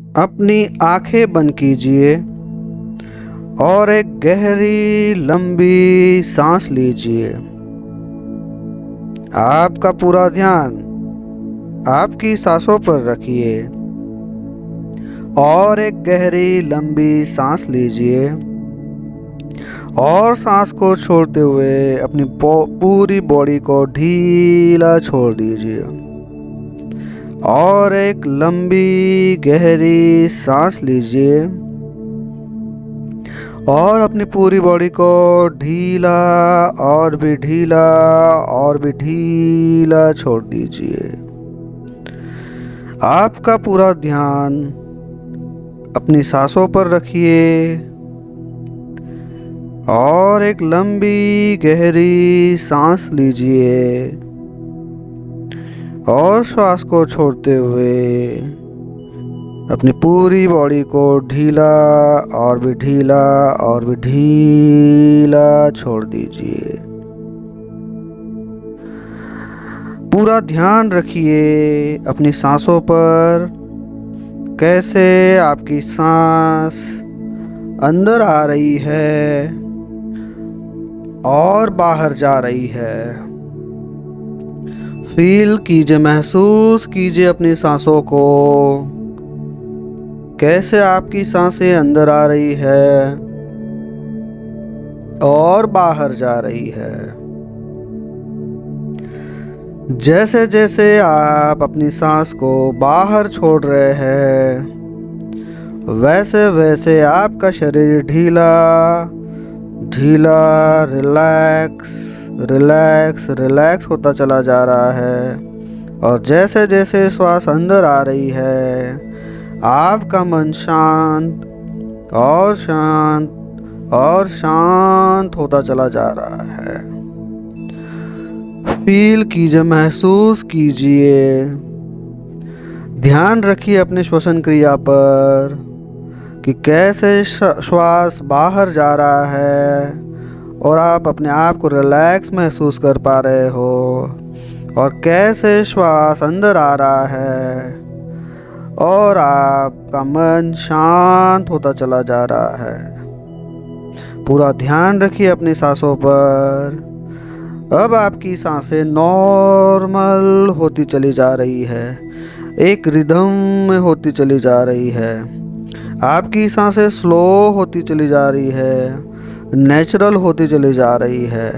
अपनी आंखें बंद कीजिए और एक गहरी लंबी सांस लीजिए। आपका पूरा ध्यान आपकी सांसों पर रखिए और एक गहरी लंबी सांस लीजिए और सांस को छोड़ते हुए अपनी पूरी बॉडी को ढीला छोड़ दीजिए और एक लंबी गहरी सांस लीजिए और अपनी पूरी बॉडी को ढीला और भी ढीला और भी ढीला छोड़ दीजिए। आपका पूरा ध्यान अपनी सांसों पर रखिए और एक लंबी गहरी सांस लीजिए और श्वास को छोड़ते हुए अपनी पूरी बॉडी को ढीला और भी ढीला और भी ढीला छोड़ दीजिए। पूरा ध्यान रखिए अपनी सांसों पर, कैसे आपकी सांस अंदर आ रही है और बाहर जा रही है। फील कीजिए, महसूस कीजिए अपनी सांसों को, कैसे आपकी सांसें अंदर आ रही है और बाहर जा रही है। जैसे जैसे आप अपनी सांस को बाहर छोड़ रहे हैं, वैसे वैसे आपका शरीर ढीला ढीला रिलैक्स रिलैक्स रिलैक्स होता चला जा रहा है। और जैसे जैसे श्वास अंदर आ रही है, आपका मन शांत और शांत और शांत होता चला जा रहा है। फील कीजिए, महसूस कीजिए, ध्यान रखिए अपने श्वसन क्रिया पर कि कैसे श्वास बाहर जा रहा है और आप अपने आप को रिलैक्स महसूस कर पा रहे हो, और कैसे श्वास अंदर आ रहा है और आपका मन शांत होता चला जा रहा है। पूरा ध्यान रखिए अपनी सांसों पर। अब आपकी सांसें नॉर्मल होती चली जा रही है, एक रिदम में होती चली जा रही है। आपकी सांसें स्लो होती चली जा रही है, नेचुरल होती चली जा रही है।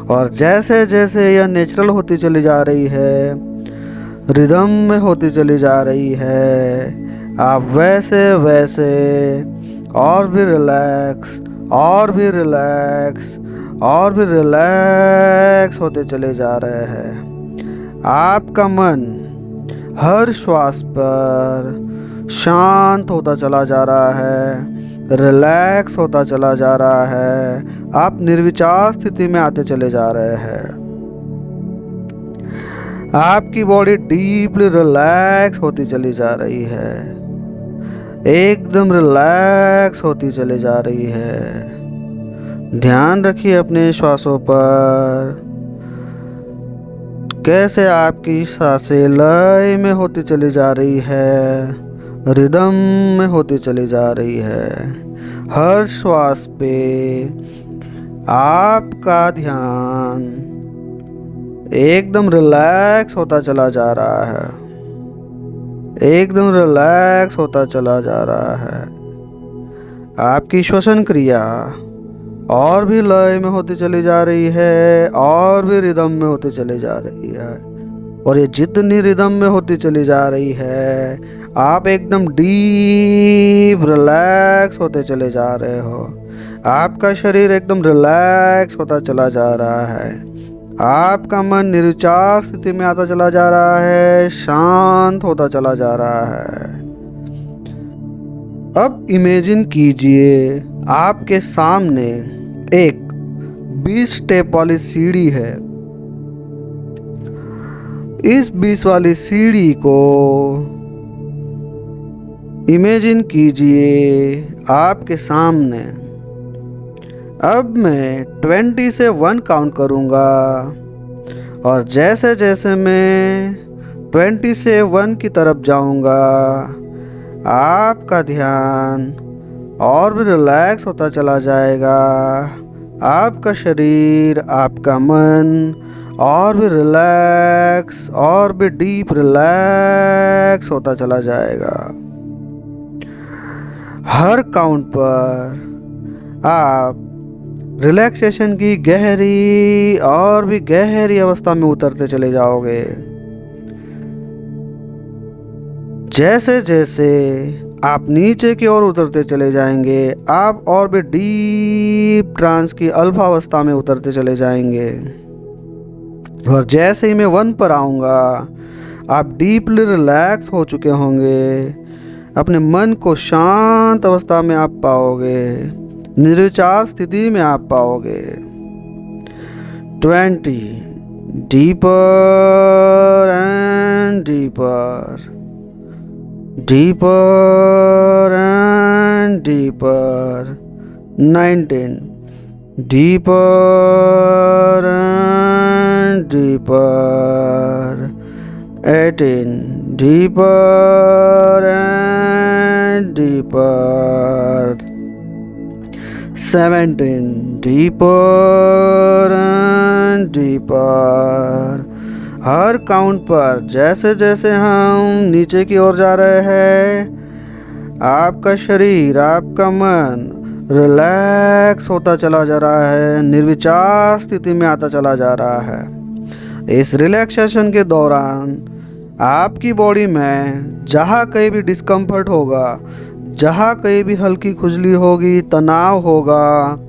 और जैसे जैसे यह नेचुरल होती चली जा रही है, रिदम में होती चली जा रही है, आप वैसे वैसे और भी रिलैक्स और भी रिलैक्स और भी रिलैक्स होते चले जा रहे हैं। आपका मन हर श्वास पर शांत होता चला जा रहा है, रिलैक्स होता चला जा रहा है। आप निर्विचार स्थिति में आते चले जा रहे हैं। आपकी बॉडी डीपली रिलैक्स होती चली जा रही है, एकदम रिलैक्स होती चली जा रही है। ध्यान रखिए अपने श्वासों पर, कैसे आपकी सांसें लय में होती चली जा रही है, रिदम में होती चली जा रही है। हर श्वास पे आपका ध्यान एकदम रिलैक्स होता चला जा रहा है, एकदम रिलैक्स होता चला जा रहा है। आपकी श्वसन क्रिया और भी लय में होती चली जा रही है और भी रिदम में होती चली जा रही है। और ये जितनी रिदम में होती चली जा रही है, आप एकदम डीप रिलैक्स होते चले जा रहे हो। आपका शरीर एकदम रिलैक्स होता चला जा रहा है। आपका मन निर्विचार स्थिति में आता चला जा रहा है, शांत होता चला जा रहा है। अब इमेजिन कीजिए आपके सामने एक 20 स्टेप वाली सीढ़ी है। इस 20 वाली सीढ़ी को इमेजिन कीजिए आपके सामने। अब मैं 20 से 1 काउंट करूँगा और जैसे जैसे मैं 20 से 1 की तरफ जाऊँगा, आपका ध्यान और भी रिलैक्स होता चला जाएगा। आपका शरीर, आपका मन और भी रिलैक्स और भी डीप रिलैक्स होता चला जाएगा। हर काउंट पर आप रिलैक्सेशन की गहरी और भी गहरी अवस्था में उतरते चले जाओगे। जैसे जैसे आप नीचे की ओर उतरते चले जाएंगे, आप और भी डीप ट्रांस की अल्फा अवस्था में उतरते चले जाएंगे। और जैसे ही मैं 1 पर आऊँगा, आप डीपली रिलैक्स हो चुके होंगे। अपने मन को शांत अवस्था में आप पाओगे, निर्विचार स्थिति में आप पाओगे। 20 deeper and deeper, deeper and deeper. 19 deeper and deeper. 18 deeper and deeper. 17 deeper and deeper. Her count पर जैसे जैसे हम नीचे की ओर जा रहे हैं, आपका शरीर, आपका मन रिलैक्स होता चला जा रहा है, निर्विचार स्थिति में आता चला जा रहा है। इस रिलैक्सेशन के दौरान आपकी बॉडी में जहाँ कहीं भी डिस्कम्फर्ट होगा, जहाँ कहीं भी हल्की खुजली होगी, तनाव होगा,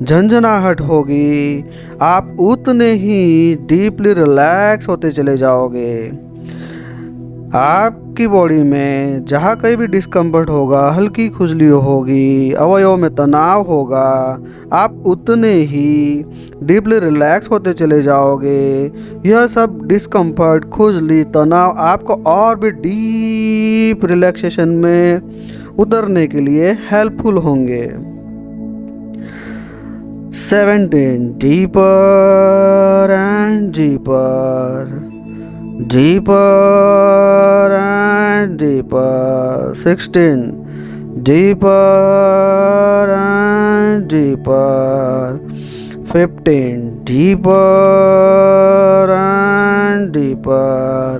झंझनाहट होगी, आप उतने ही डीपली रिलैक्स होते चले जाओगे। आपकी बॉडी में जहाँ कहीं भी डिस्कम्फर्ट होगा, हल्की खुजली होगी, अवयवों में तनाव होगा, आप उतने ही डीपली रिलैक्स होते चले जाओगे। यह सब डिस्कम्फर्ट, खुजली, तनाव आपको और भी डीप रिलैक्सेशन में उतरने के लिए हेल्पफुल होंगे। 17 deeper and deeper, deeper and deeper. 16 deeper and deeper. 15 deeper and deeper.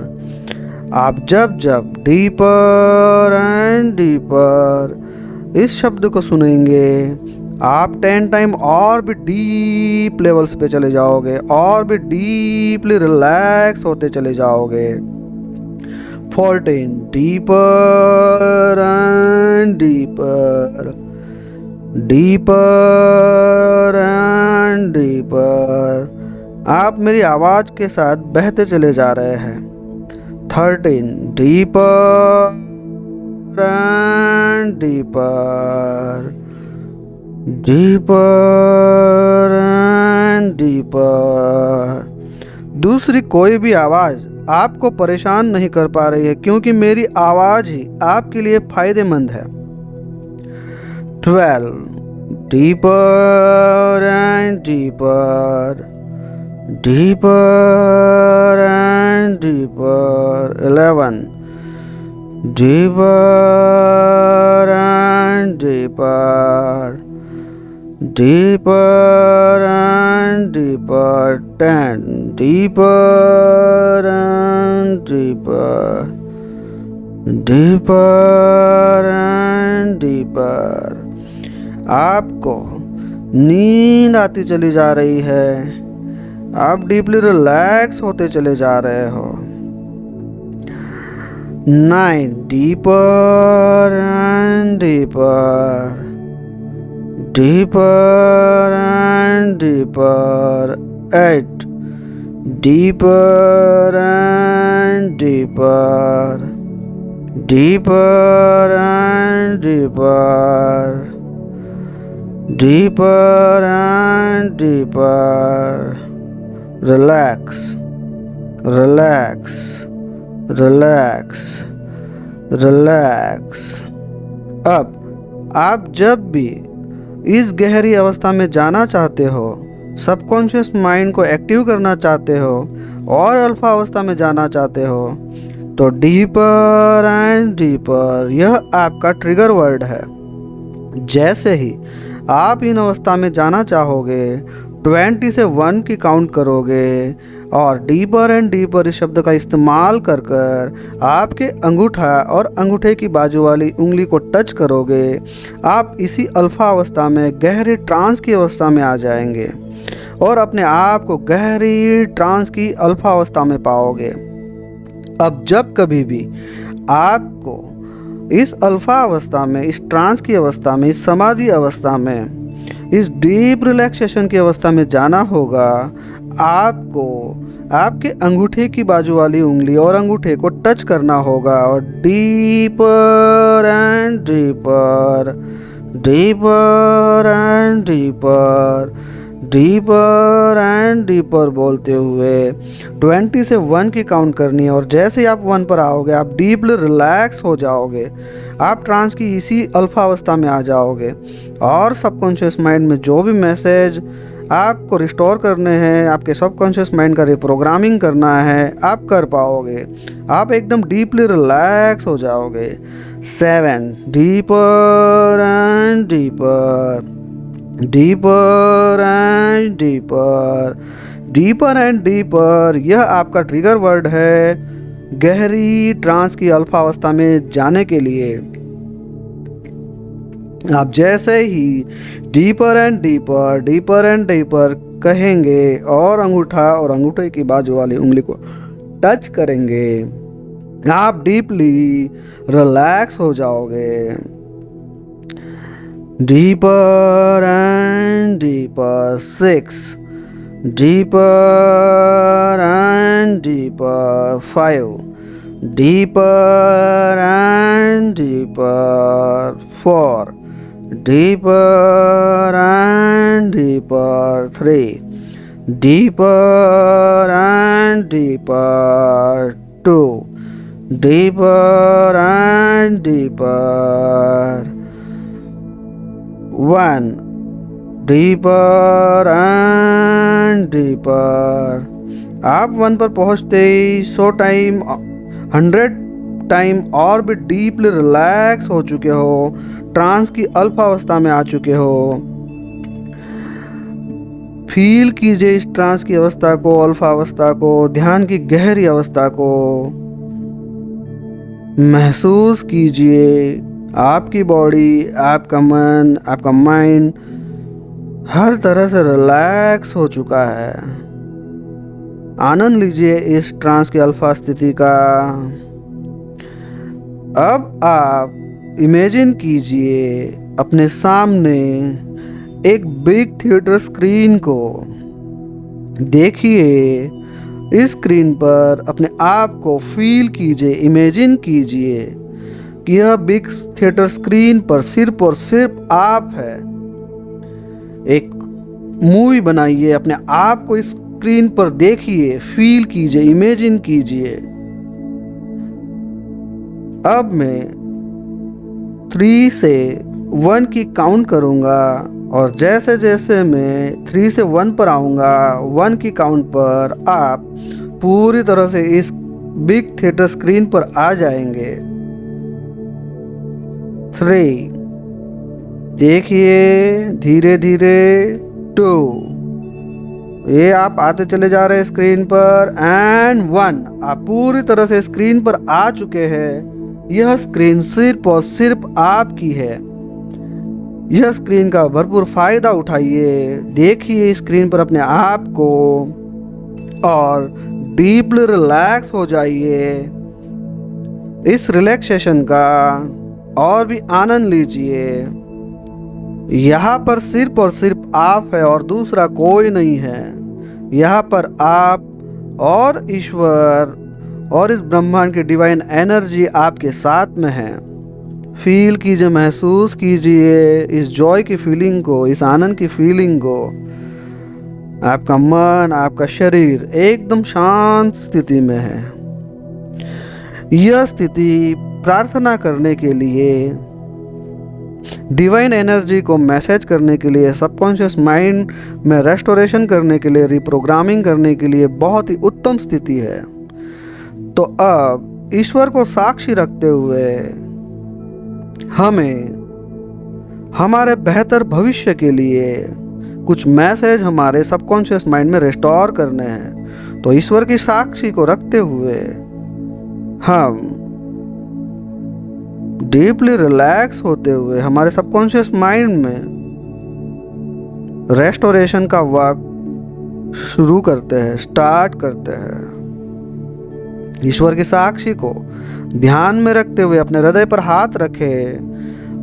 आप जब जब डीपर एंड डीपर इस शब्द को सुनेंगे, आप 10 टाइम और भी डीप लेवल्स पे चले जाओगे और भी डीपली रिलैक्स होते चले जाओगे। 14 deeper and deeper, deeper and deeper. आप मेरी आवाज़ के साथ बहते चले जा रहे हैं। 13 deeper and deeper, deeper and deeper. दूसरी कोई भी आवाज़ आपको परेशान नहीं कर पा रही है, क्योंकि मेरी आवाज़ ही आपके लिए फ़ायदेमंद है। 12 deeper and deeper, deeper and deeper. 11 deeper and deeper, deeper and deeper. 10 deeper and deeper, deeper and deeper. आपको नींद आती चली जा रही है, आप डीपली रिलैक्स होते चले जा रहे हो। 9 deeper and deeper, deeper and deeper. 8 deeper and deeper, deeper and deeper, deeper and deeper. Relax, relax, relax, relax. अब आप जब भी इस गहरी अवस्था में जाना चाहते हो, सबकॉन्शियस माइंड को एक्टिव करना चाहते हो और अल्फा अवस्था में जाना चाहते हो, तो डीपर एंड डीपर यह आपका ट्रिगर वर्ड है। जैसे ही आप इन अवस्था में जाना चाहोगे 20 से 1 की काउंट करोगे और डीपर एंड डीपर इस शब्द का इस्तेमाल कर कर आपके अंगूठा और अंगूठे की बाजू वाली उंगली को टच करोगे, आप इसी अल्फा अवस्था में गहरी ट्रांस की अवस्था में आ जाएंगे और अपने आप को गहरी ट्रांस की अल्फा अवस्था में पाओगे। अब जब कभी भी आपको इस अल्फा अवस्था में, इस ट्रांस की अवस्था में, इस समाधि अवस्था में, इस डीप रिलैक्सेशन की अवस्था में जाना होगा, आपको आपके अंगूठे की बाजू वाली उंगली और अंगूठे को टच करना होगा और deeper and deeper, deeper and deeper, deeper and deeper बोलते हुए 20 से 1 की काउंट करनी है। और जैसे ही आप 1 पर आओगे आप डीपली रिलैक्स हो जाओगे, आप ट्रांस की इसी अल्फा अवस्था में आ जाओगे और सबकॉन्शियस माइंड में जो भी मैसेज आपको रिस्टोर करने हैं, आपके सबकॉन्शियस माइंड का रिप्रोग्रामिंग करना है, आप कर पाओगे। आप एकदम डीपली रिलैक्स हो जाओगे। 7 deeper and deeper, deeper and deeper, deeper and deeper यह आपका ट्रिगर वर्ड है गहरी ट्रांस की अल्फा अवस्था में जाने के लिए। आप जैसे ही deeper and deeper, deeper and deeper कहेंगे और अंगूठा और अंगूठे की बाजू वाली उंगली को टच करेंगे, आप डीपली रिलैक्स हो जाओगे। Deeper and deeper 6 deeper and deeper 5 deeper and deeper 4 deeper and deeper 3 deeper and deeper 2 deeper and deeper 1 deeper and deeper. आप 1 पर पहुंचते ही 100 टाइम 100 टाइम और भी डीपली रिलैक्स हो चुके हो, ट्रांस की अल्फा अवस्था में आ चुके हो। फील कीजिए इस ट्रांस की अवस्था को, अल्फा अवस्था को, ध्यान की गहरी अवस्था को महसूस कीजिए। आपकी बॉडी, आपका मन, आपका माइंड हर तरह से रिलैक्स हो चुका है। आनंद लीजिए इस ट्रांस की अल्फा स्थिति का। अब आप इमेजिन कीजिए अपने सामने एक बिग थिएटर स्क्रीन को। देखिए इस स्क्रीन पर अपने आप को फील कीजिए, इमेजिन कीजिए कि यह बिग थिएटर स्क्रीन पर सिर्फ और सिर्फ आप है। एक मूवी बनाइए, अपने आप को इस स्क्रीन पर देखिए, फील कीजिए, इमेजिन कीजिए। अब मैं 3 से 1 की काउंट करूंगा और जैसे जैसे मैं 3 से 1 पर आऊंगा, 1 की काउंट पर आप पूरी तरह से इस बिग थिएटर स्क्रीन पर आ जाएंगे। 3 देखिए धीरे धीरे, 2 ये आप आते चले जा रहे हैं स्क्रीन पर, एंड 1 आप पूरी तरह से स्क्रीन पर आ चुके हैं। यह स्क्रीन सिर्फ और सिर्फ आपकी है। यह स्क्रीन का भरपूर फायदा उठाइए। देखिए स्क्रीन पर अपने आप को और डीपली रिलैक्स हो जाइए। इस रिलैक्सेशन का और भी आनंद लीजिए। यहाँ पर सिर्फ और सिर्फ आप है और दूसरा कोई नहीं है। यहाँ पर आप और ईश्वर और इस ब्रह्मांड की डिवाइन एनर्जी आपके साथ में है। फील कीजिए, महसूस कीजिए इस जॉय की फीलिंग को, इस आनंद की फीलिंग को। आपका मन, आपका शरीर एकदम शांत स्थिति में है। यह स्थिति प्रार्थना करने के लिए, डिवाइन एनर्जी को मैसेज करने के लिए, सबकॉन्शियस माइंड में रेस्टोरेशन करने के लिए, रिप्रोग्रामिंग करने के लिए बहुत ही उत्तम स्थिति है। तो अब ईश्वर को साक्षी रखते हुए हमें हमारे बेहतर भविष्य के लिए कुछ मैसेज हमारे सबकॉन्शियस माइंड में रिस्टोर करने हैं। तो ईश्वर की साक्षी को रखते हुए हम डीपली रिलैक्स होते हुए हमारे सबकॉन्शियस माइंड में रेस्टोरेशन का वर्क शुरू करते हैं, स्टार्ट करते हैं। ईश्वर की साक्षी को ध्यान में रखते हुए अपने हृदय पर हाथ रखे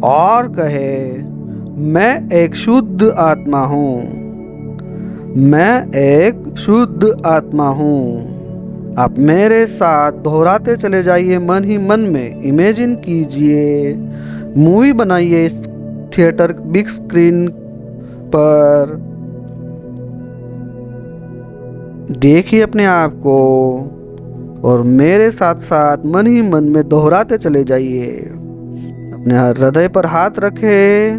और कहे, मैं एक शुद्ध आत्मा हूँ, मैं एक शुद्ध आत्मा हूँ। आप मेरे साथ दोहराते चले जाइए मन ही मन में। इमेजिन कीजिए, मूवी बनाइए इस थिएटर बिग स्क्रीन पर, देखिए अपने आप को और मेरे साथ साथ मन ही मन में दोहराते चले जाइए। अपने हृदय पर हाथ रखे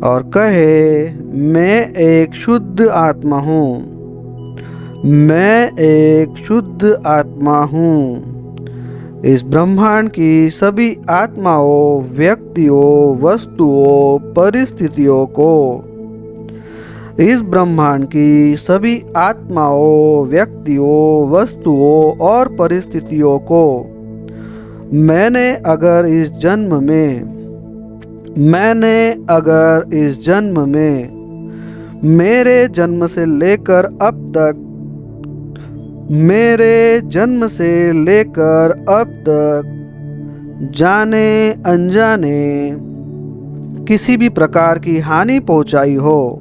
और कहे, मैं एक शुद्ध आत्मा हूँ, मैं एक शुद्ध आत्मा हूँ। इस ब्रह्मांड की सभी आत्माओं, व्यक्तियों, वस्तुओं, परिस्थितियों को, इस ब्रह्मांड की सभी आत्माओं, व्यक्तियों, वस्तुओं और परिस्थितियों को मैंने अगर इस जन्म में मेरे जन्म से लेकर अब तक जाने अनजाने किसी भी प्रकार की हानि पहुंचाई हो,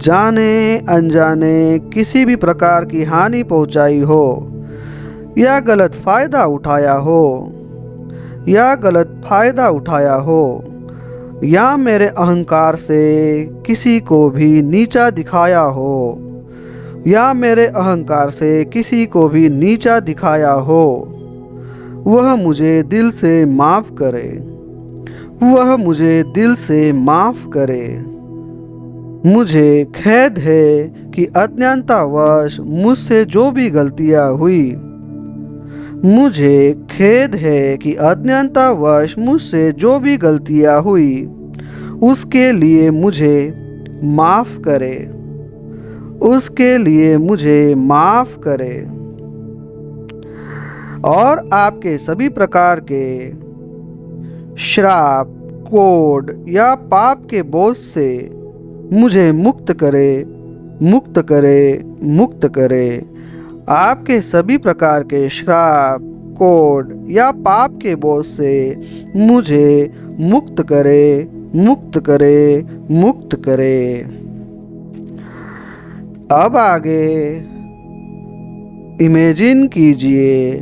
जाने अनजाने किसी भी प्रकार की हानि पहुंचाई हो, या गलत फायदा उठाया हो, या मेरे अहंकार से किसी को भी नीचा दिखाया हो, वह मुझे दिल से माफ़ करे। मुझे खेद है कि अज्ञानतावश मुझसे जो भी गलतियाँ हुई, उसके लिए मुझे माफ़ करे। और आपके सभी प्रकार के श्राप, कोड या पाप के बोझ से मुझे मुक्त करे। आपके सभी प्रकार के श्राप, कोड या पाप के बोझ से मुझे मुक्त करे। अब आगे इमेजिन कीजिए,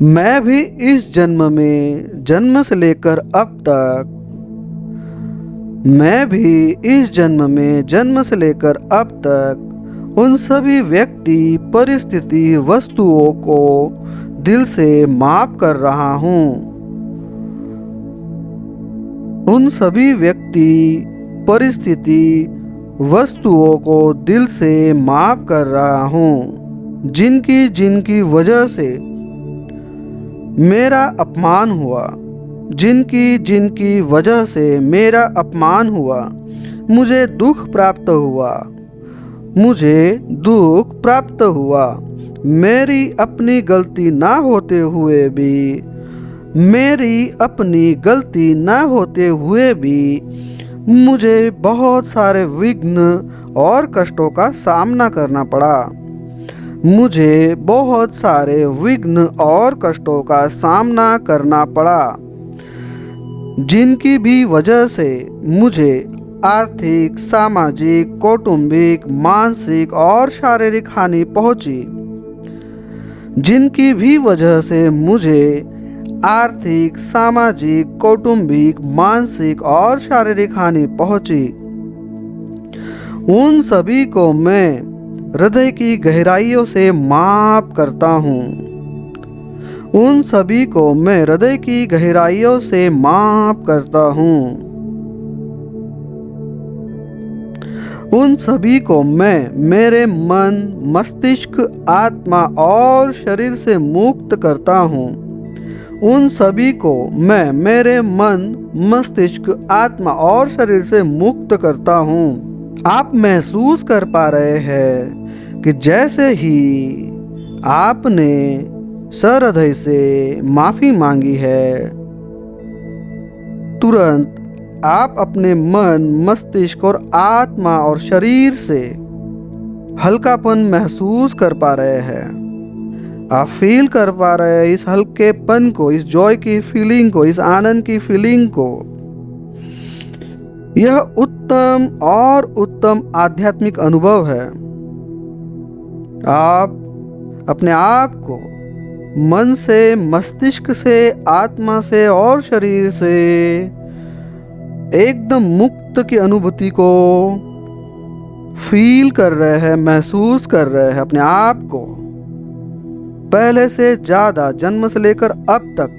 मैं भी इस जन्म से लेकर अब तक उन सभी व्यक्ति, परिस्थिति, वस्तुओं को दिल से माफ़ कर रहा हूँ। उन सभी व्यक्ति, परिस्थिति, वस्तुओं को दिल से माफ़ कर रहा हूँ, जिनकी वजह से मेरा अपमान हुआ, मुझे दुख प्राप्त हुआ। मेरी अपनी गलती ना होते हुए भी मुझे बहुत सारे विघ्न और कष्टों का सामना करना पड़ा। जिनकी भी वजह से मुझे आर्थिक, सामाजिक, कौटुंबिक, मानसिक और शारीरिक हानि पहुंची। उन सभी को मैं हृदय की गहराइयों से माफ़ करता हूँ। उन सभी को मैं मेरे मन, मस्तिष्क, आत्मा और शरीर से मुक्त करता हूँ। उन सभी को मैं मेरे मन, मस्तिष्क, आत्मा और शरीर से मुक्त करता हूँ। आप महसूस कर पा रहे हैं कि जैसे ही आपने सहृदय से माफ़ी मांगी है, तुरंत आप अपने मन, मस्तिष्क और आत्मा और शरीर से हल्कापन महसूस कर पा रहे हैं। आप फील कर पा रहे हैं इस हल्केपन को, इस जॉय की फीलिंग को, इस आनंद की फीलिंग को। यह उत्तम और उत्तम आध्यात्मिक अनुभव है। आप अपने आप को मन से, मस्तिष्क से, आत्मा से और शरीर से एकदम मुक्त की अनुभूति को फील कर रहे हैं, महसूस कर रहे हैं। अपने आप को पहले से ज़्यादा, जन्म से लेकर अब तक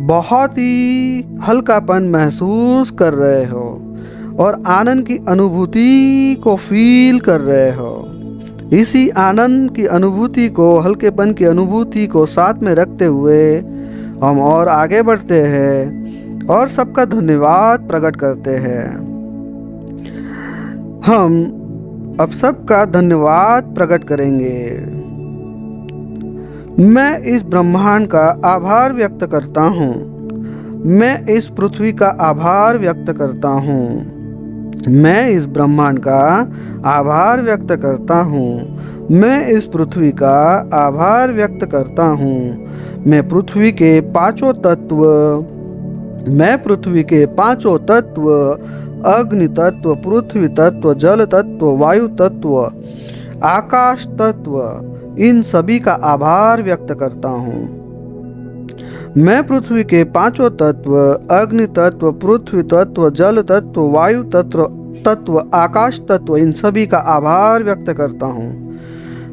बहुत ही हल्कापन महसूस कर रहे हो और आनंद की अनुभूति को फील कर रहे हो। इसी आनंद की अनुभूति को, हल्केपन की अनुभूति को साथ में रखते हुए हम और आगे बढ़ते हैं और सबका धन्यवाद प्रकट करते हैं। हम अब सबका धन्यवाद प्रकट करेंगे। मैं इस ब्रह्मांड का आभार व्यक्त करता हूँ। मैं इस पृथ्वी का आभार व्यक्त करता हूँ। मैं इस ब्रह्मांड का आभार व्यक्त करता हूँ। मैं इस पृथ्वी का आभार व्यक्त करता हूँ। मैं पृथ्वी के पांचों तत्व, अग्नि तत्व, पृथ्वी तत्व, जल तत्व, वायु तत्व, आकाश तत्व, इन सभी का आभार व्यक्त करता हूँ। मैं पृथ्वी के पांचों तत्व, अग्नि तत्व, पृथ्वी तत्व, जल तत्व, वायु तत्व, आकाश तत्व, इन सभी का आभार व्यक्त करता हूँ।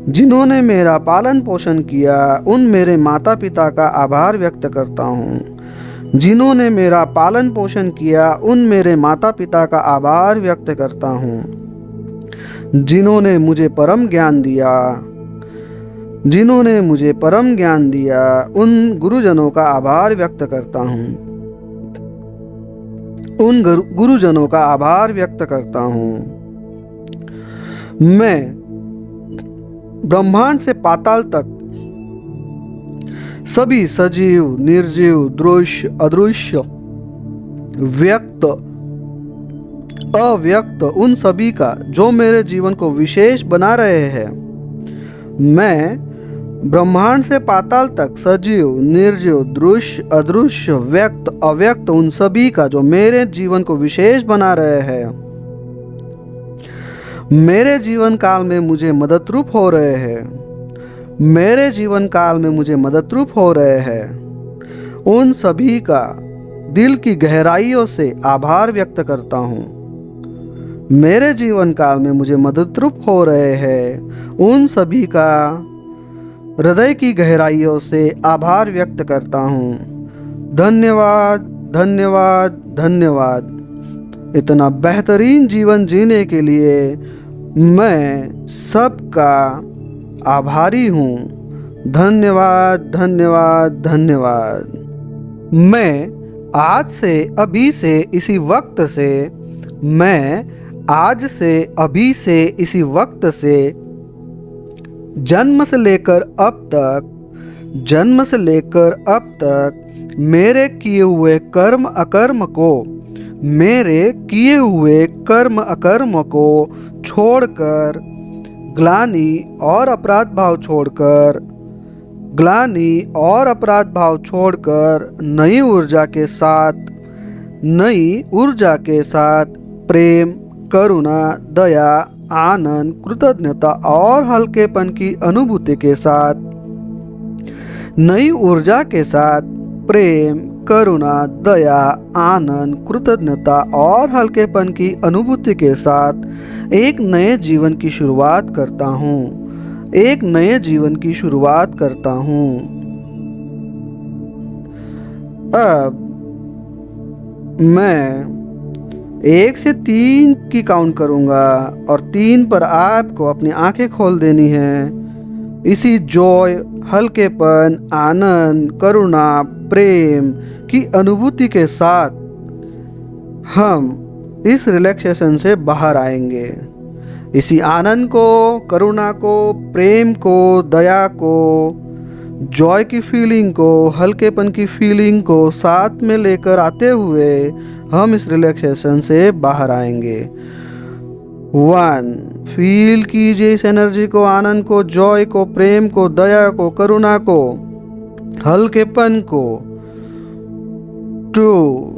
जिन्होंने मेरा पालन पोषण किया, उन मेरे माता पिता का आभार व्यक्त करता हूँ। जिन्होंने मेरा पालन पोषण किया, उन मेरे माता पिता का आभार व्यक्त करता हूँ। जिन्होंने मुझे परम ज्ञान दिया, उन गुरुजनों का आभार व्यक्त करता हूँ। उन गुरुजनों का आभार व्यक्त करता हूँ। मैं ब्रह्मांड से पाताल तक सभी सजीव, निर्जीव, दृश्य, अदृश्य, व्यक्त, अव्यक्त, उन सभी का जो मेरे जीवन को विशेष बना रहे हैं। मैं ब्रह्मांड से पाताल तक सजीव, निर्जीव, दृश्य, अदृश्य, व्यक्त, अव्यक्त, उन सभी का जो मेरे जीवन को विशेष बना रहे हैं, मेरे जीवन काल में मुझे मददरूप हो रहे हैं। मेरे जीवन काल में मुझे मददरूप हो रहे हैं। उन सभी का दिल की गहराइयों से आभार व्यक्त करता हूँ। मेरे जीवन काल में मुझे मददरूप हो रहे हैं। उन सभी का हृदय की गहराइयों से आभार व्यक्त करता हूँ। धन्यवाद, धन्यवाद, धन्यवाद। इतना बेहतरीन जीवन जीने के लिए मैं सबका आभारी हूँ। धन्यवाद, धन्यवाद, धन्यवाद। मैं आज से अभी से इसी वक्त से जन्म से लेकर अब तक मेरे किए हुए कर्म अकर्म को छोड़कर, ग्लानि और अपराध भाव छोड़कर नई ऊर्जा के साथ प्रेम, करुणा, दया, आनंद, कृतज्ञता और हल्केपन की अनुभूति के साथ, नई ऊर्जा के साथ प्रेम, करुणा, दया, आनंद, कृतज्ञता और हल्केपन की अनुभूति के साथ एक नए जीवन की शुरुआत करता हूँ। अब मैं 1 से 3 की काउंट करूँगा और 3 पर आपको अपनी आंखें खोल देनी है। इसी जॉय, हल्केपन, आनंद, करुणा, प्रेम की अनुभूति के साथ हम इस रिलैक्सेशन से बाहर आएंगे। इसी आनंद को, करुणा को, प्रेम को, दया को, जॉय की फीलिंग को, हल्केपन की फीलिंग को साथ में लेकर आते हुए हम इस रिलैक्सेशन से बाहर आएंगे। 1, फील कीजिए इस एनर्जी को, आनंद को, जॉय को, प्रेम को, दया को, करुणा को, हल्केपन को। 2,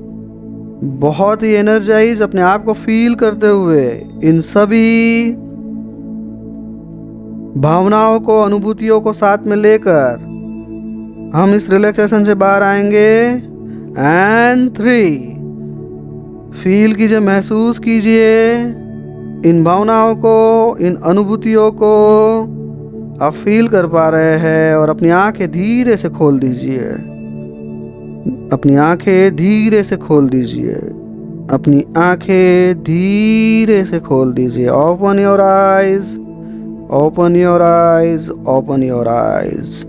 बहुत ही एनर्जाइज अपने आप को फील करते हुए इन सभी भावनाओं को, अनुभूतियों को साथ में लेकर हम इस रिलैक्सेशन से बाहर आएंगे। एंड 3, फील कीजिए, महसूस कीजिए इन भावनाओं को, इन अनुभूतियों को आप फील कर पा रहे हैं और अपनी आंखें धीरे से खोल दीजिए। अपनी आंखें धीरे से खोल दीजिए। अपनी आंखें धीरे से खोल दीजिए। Open your eyes, open your eyes, open your eyes.